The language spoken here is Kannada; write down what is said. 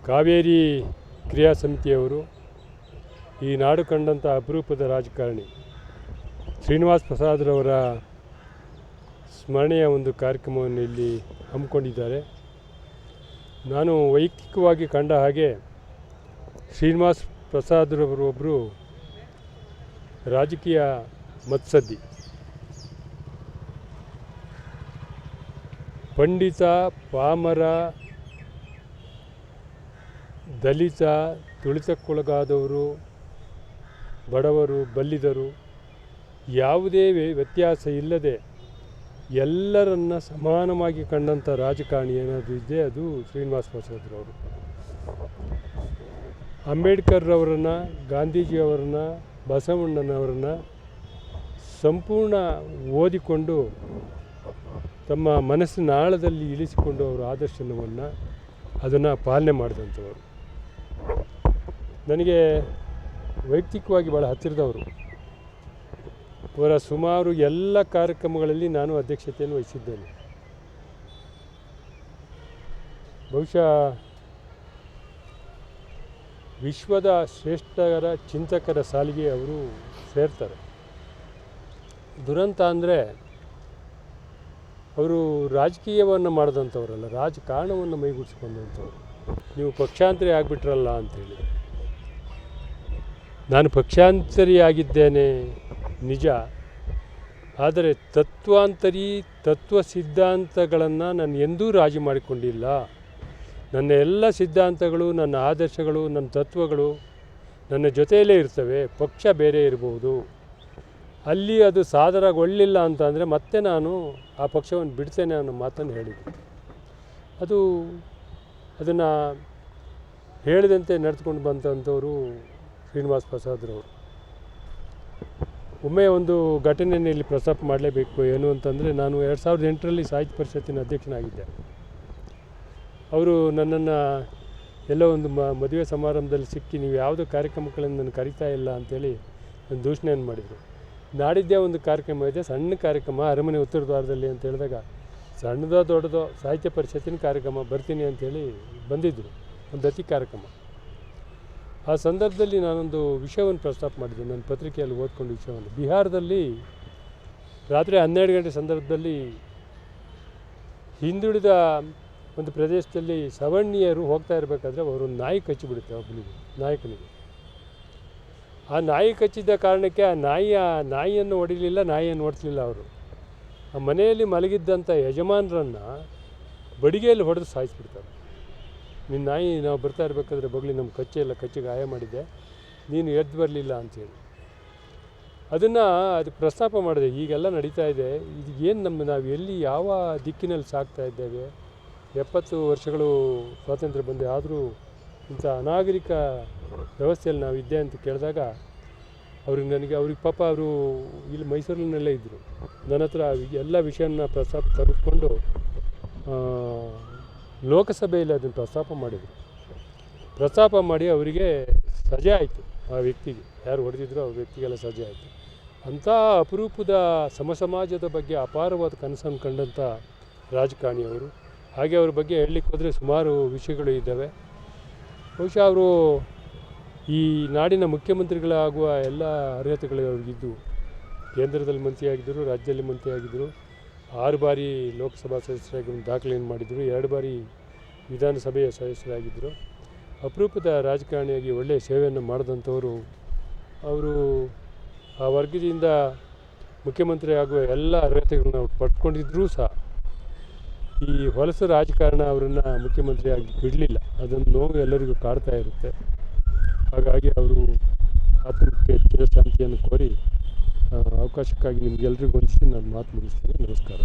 ಕಾವೇರಿ ಕ್ರಿಯಾ ಸಮಿತಿಯವರು ಈ ನಾಡು ಕಂಡಂಥ ಅಪರೂಪದ ರಾಜಕಾರಣಿ ಶ್ರೀನಿವಾಸ್ ಪ್ರಸಾದ್ರವರ ಸ್ಮರಣೆಯ ಒಂದು ಕಾರ್ಯಕ್ರಮವನ್ನು ಇಲ್ಲಿ ಹಮ್ಮಿಕೊಂಡಿದ್ದಾರೆ. ನಾನು ವೈಯಕ್ತಿಕವಾಗಿ ಕಂಡ ಹಾಗೆ ಶ್ರೀನಿವಾಸ್ ಪ್ರಸಾದ್ರವರೊಬ್ಬರು ರಾಜಕೀಯ ಮತ್ಸದ್ದಿ, ಪಂಡಿತ, ಪಾಮರ, ದಲಿತ, ತುಳಿತಕ್ಕೊಳಗಾದವರು, ಬಡವರು, ಬಲ್ಲಿದರು ಯಾವುದೇ ವ್ಯತ್ಯಾಸ ಇಲ್ಲದೆ ಎಲ್ಲರನ್ನ ಸಮಾನವಾಗಿ ಕಂಡಂಥ ರಾಜಕಾರಣಿ ಏನಾದರೂ ಇದ್ದರೆ ಅದು ಶ್ರೀನಿವಾಸ್ ಪ್ರಸಾದ್ರವರು. ಅಂಬೇಡ್ಕರ್ರವರನ್ನು, ಗಾಂಧೀಜಿಯವರನ್ನು, ಬಸವಣ್ಣನವರನ್ನು ಸಂಪೂರ್ಣ ಓದಿಕೊಂಡು ತಮ್ಮ ಮನಸ್ಸಿನ ಆಳದಲ್ಲಿ ಇಳಿಸಿಕೊಂಡು ಅವರ ಆದರ್ಶವನ್ನು ಅದನ್ನು ಪಾಲನೆ ಮಾಡಿದಂಥವರು. ನನಗೆ ವೈಯಕ್ತಿಕವಾಗಿ ಭಾಳ ಹತ್ತಿರದವರು. ಅವರ ಸುಮಾರು ಎಲ್ಲ ಕಾರ್ಯಕ್ರಮಗಳಲ್ಲಿ ನಾನು ಅಧ್ಯಕ್ಷತೆಯನ್ನು ವಹಿಸಿದ್ದೇನೆ. ಬಹುಶಃ ವಿಶ್ವದ ಶ್ರೇಷ್ಠರ ಚಿಂತಕರ ಸಾಲಿಗೆ ಅವರು ಸೇರ್ತಾರೆ. ದುರಂತ ಅಂದರೆ ಅವರು ರಾಜಕೀಯವನ್ನು ಮಾಡಿದಂಥವರಲ್ಲ, ರಾಜಕಾರಣವನ್ನು ಮೈಗೂಡಿಸ್ಕೊಂಡಂಥವ್ರು. ನೀವು ಪಕ್ಷಾಂತರಿ ಆಗಿಬಿಟ್ರಲ್ಲ ಅಂಥೇಳಿ. ನಾನು ಪಕ್ಷಾಂತರಿಯಾಗಿದ್ದೇನೆ ನಿಜ, ಆದರೆ ತತ್ವ ಸಿದ್ಧಾಂತಗಳನ್ನು ನಾನು ಎಂದೂ ರಾಜಿ ಮಾಡಿಕೊಂಡಿಲ್ಲ. ನನ್ನ ಎಲ್ಲ ಸಿದ್ಧಾಂತಗಳು, ನನ್ನ ಆದರ್ಶಗಳು, ನನ್ನ ತತ್ವಗಳು ನನ್ನ ಜೊತೆಯಲ್ಲೇ ಇರ್ತವೆ. ಪಕ್ಷ ಬೇರೆ ಇರಬಹುದು, ಅಲ್ಲಿ ಅದು ಸಾದರಗೊಳ್ಳಿಲ್ಲ ಅಂತಂದರೆ ಮತ್ತೆ ನಾನು ಆ ಪಕ್ಷವನ್ನು ಬಿಡ್ತೇನೆ ಅನ್ನೋ ಮಾತನ್ನು ಹೇಳಿದ್ದೆ. ಅದನ್ನು ಹೇಳಿದಂತೆ ನಡೆದುಕೊಂಡು ಬಂದಂಥವರು ಶ್ರೀನಿವಾಸ್ ಪ್ರಸಾದ್ರವರು. ಒಮ್ಮೆ ಒಂದು ಘಟನೆಯನ್ನು ಇಲ್ಲಿ ಪ್ರಸ್ತಾಪ ಮಾಡಲೇಬೇಕು. ಏನು ಅಂತಂದರೆ, ನಾನು 2008ರಲ್ಲಿ ಸಾಹಿತ್ಯ ಪರಿಷತ್ತಿನ ಅಧ್ಯಕ್ಷನಾಗಿದ್ದೆ. ಅವರು ನನ್ನನ್ನು ಎಲ್ಲೋ ಒಂದು ಮದುವೆ ಸಮಾರಂಭದಲ್ಲಿ ಸಿಕ್ಕಿ, ನೀವು ಯಾವುದೋ ಕಾರ್ಯಕ್ರಮಗಳನ್ನು ನಾನು ಕರಿತಾ ಇಲ್ಲ ಅಂಥೇಳಿ ಒಂದು ದೂಷಣೆಯನ್ನು ಮಾಡಿದರು. ನಾಡಿದ್ದೇ ಒಂದು ಕಾರ್ಯಕ್ರಮ ಇದೆ, ಸಣ್ಣ ಕಾರ್ಯಕ್ರಮ, ಅರಮನೆ ಉತ್ತರ ದ್ವಾರದಲ್ಲಿ ಅಂತ ಹೇಳಿದಾಗ, ಸಣ್ಣದೋ ದೊಡ್ಡದೋ ಸಾಹಿತ್ಯ ಪರಿಷತ್ತಿನ ಕಾರ್ಯಕ್ರಮ, ಬರ್ತೀನಿ ಅಂಥೇಳಿ ಬಂದಿದ್ದರು. ಒಂದು ಅತಿ ಕಾರ್ಯಕ್ರಮ. ಆ ಸಂದರ್ಭದಲ್ಲಿ ನಾನೊಂದು ವಿಷಯವನ್ನು ಪ್ರಸ್ತಾಪ ಮಾಡಿದ್ದೆ, ನನ್ನ ಪತ್ರಿಕೆಯಲ್ಲಿ ಓದ್ಕೊಂಡು ವಿಷಯವನ್ನು. ಬಿಹಾರದಲ್ಲಿ ರಾತ್ರಿ 12 ಗಂಟೆ ಸಂದರ್ಭದಲ್ಲಿ ಹಿಂದುಳಿದ ಒಂದು ಪ್ರದೇಶದಲ್ಲಿ ಸವರ್ಣೀಯರು ಹೋಗ್ತಾ ಇರಬೇಕಾದ್ರೆ ಅವರೊಂದು ನಾಯಿ ಕಚ್ಚಿಬಿಡುತ್ತೆ ಒಬ್ಬನಿಗೆ, ನಾಯಕನಿಗೆ. ಆ ನಾಯಿ ಕಚ್ಚಿದ್ದ ಕಾರಣಕ್ಕೆ ಆ ನಾಯಿಯನ್ನು ಹೊಡಿಲಿಲ್ಲ, ನಾಯಿಯನ್ನು ಓಡಿಸಲಿಲ್ಲ. ಅವರು ಆ ಮನೆಯಲ್ಲಿ ಮಲಗಿದ್ದಂಥ ಯಜಮಾನರನ್ನು ಬಡಿಗೆಯಲ್ಲಿ ಹೊಡೆದು ಸಾಯಿಸಿಬಿಡ್ತಾರೆ. ನಿನ್ನ ನಾಯಿ ನಾವು ಬರ್ತಾ ಇರಬೇಕಾದ್ರೆ ಬಗ್ಲಿ ನಮ್ಮ ಕಚ್ಚಿ ಗಾಯ ಮಾಡಿದ್ದೆ, ನೀನು ಎದ್ದು ಬರಲಿಲ್ಲ ಅಂಥೇಳಿ. ಅದು ಪ್ರಸ್ತಾಪ ಮಾಡಿದೆ. ಹೀಗೆಲ್ಲ ನಡೀತಾ ಇದೆ, ಇದು ಏನು ನಾವು ಎಲ್ಲಿ ಯಾವ ದಿಕ್ಕಿನಲ್ಲಿ ಸಾಗ್ತಾ ಇದ್ದೇವೆ? 70 ವರ್ಷಗಳು ಸ್ವಾತಂತ್ರ್ಯ ಬಂದೆ, ಆದರೂ ಇಂಥ ಅನಾಗರಿಕ ವ್ಯವಸ್ಥೆಯಲ್ಲಿ ನಾವು ಇದ್ದೆ ಅಂತ ಕೇಳಿದಾಗ ಅವ್ರಿಗೆ ಪಾಪ ಅವರು ಇಲ್ಲಿ ಮೈಸೂರಿನಲ್ಲೇ ಇದ್ದರು. ನನ್ನ ಹತ್ರ ಎಲ್ಲ ವಿಷಯನ ತೆಗೆದುಕೊಂಡು ಲೋಕಸಭೆಯಲ್ಲಿ ಅದನ್ನು ಪ್ರಸ್ತಾಪ ಮಾಡಿ ಅವರಿಗೆ ಸಜೆ ಆಯಿತು. ಆ ವ್ಯಕ್ತಿಗೆ ಯಾರು ಹೊಡೆದಿದ್ರು ಆ ವ್ಯಕ್ತಿಗೆಲ್ಲ ಸಜೆ ಆಯಿತು. ಅಂಥ ಅಪರೂಪದ ಸಮಾಜದ ಬಗ್ಗೆ ಅಪಾರವಾದ ಕನಸನ್ನು ಕಂಡಂಥ ರಾಜಕಾರಣಿಯವರು. ಹಾಗೆ ಅವ್ರ ಬಗ್ಗೆ ಹೇಳಲಿಕ್ಕೆ ಹೋದರೆ ಸುಮಾರು ವಿಷಯಗಳು ಇದ್ದಾವೆ. ಬಹುಶಃ ಅವರು ಈ ನಾಡಿನ ಮುಖ್ಯಮಂತ್ರಿಗಳಾಗುವ ಎಲ್ಲ ಅರ್ಹತೆಗಳು ಅವ್ರಿಗಿದ್ದು. ಕೇಂದ್ರದಲ್ಲಿ ಮಂತ್ರಿಯಾಗಿದ್ದರು, ರಾಜ್ಯದಲ್ಲಿ ಮಂತ್ರಿಯಾಗಿದ್ದರು, 6 ಬಾರಿ ಲೋಕಸಭಾ ಸದಸ್ಯರಾಗಿ ಒಂದು ದಾಖಲೆಯನ್ನು ಮಾಡಿದರು, 2 ಬಾರಿ ವಿಧಾನಸಭೆಯ ಸದಸ್ಯರಾಗಿದ್ದರು. ಅಪರೂಪದ ರಾಜಕಾರಣಿಯಾಗಿ ಒಳ್ಳೆಯ ಸೇವೆಯನ್ನು ಮಾಡಿದಂಥವರು. ಅವರು ಆ ವರ್ಗದಿಂದ ಮುಖ್ಯಮಂತ್ರಿ ಆಗುವ ಎಲ್ಲ ಅರ್ಹತೆಗಳನ್ನ ಅವ್ರು ಪಡ್ಕೊಂಡಿದ್ರೂ ಸಹ ಈ ಹೊಲಸು ರಾಜಕಾರಣ ಅವರನ್ನು ಮುಖ್ಯಮಂತ್ರಿಯಾಗಿ ಬಿಡಲಿಲ್ಲ. ಅದನ್ನು ನೋವು ಎಲ್ಲರಿಗೂ ಕಾಡ್ತಾ ಇರುತ್ತೆ. ಹಾಗಾಗಿ ಅವರು ಆತ್ಮಕ್ಕೆ ಚಿರಶಾಂತಿಯನ್ನು ಕೋರಿ ಅವಕಾಶಕ್ಕಾಗಿ ನಿಮಗೆಲ್ಲರಿಗೂ ವಂದಿಸಿ ನಾನು ಮಾತು ಮುಗಿಸ್ತೀನಿ. ನಮಸ್ಕಾರ.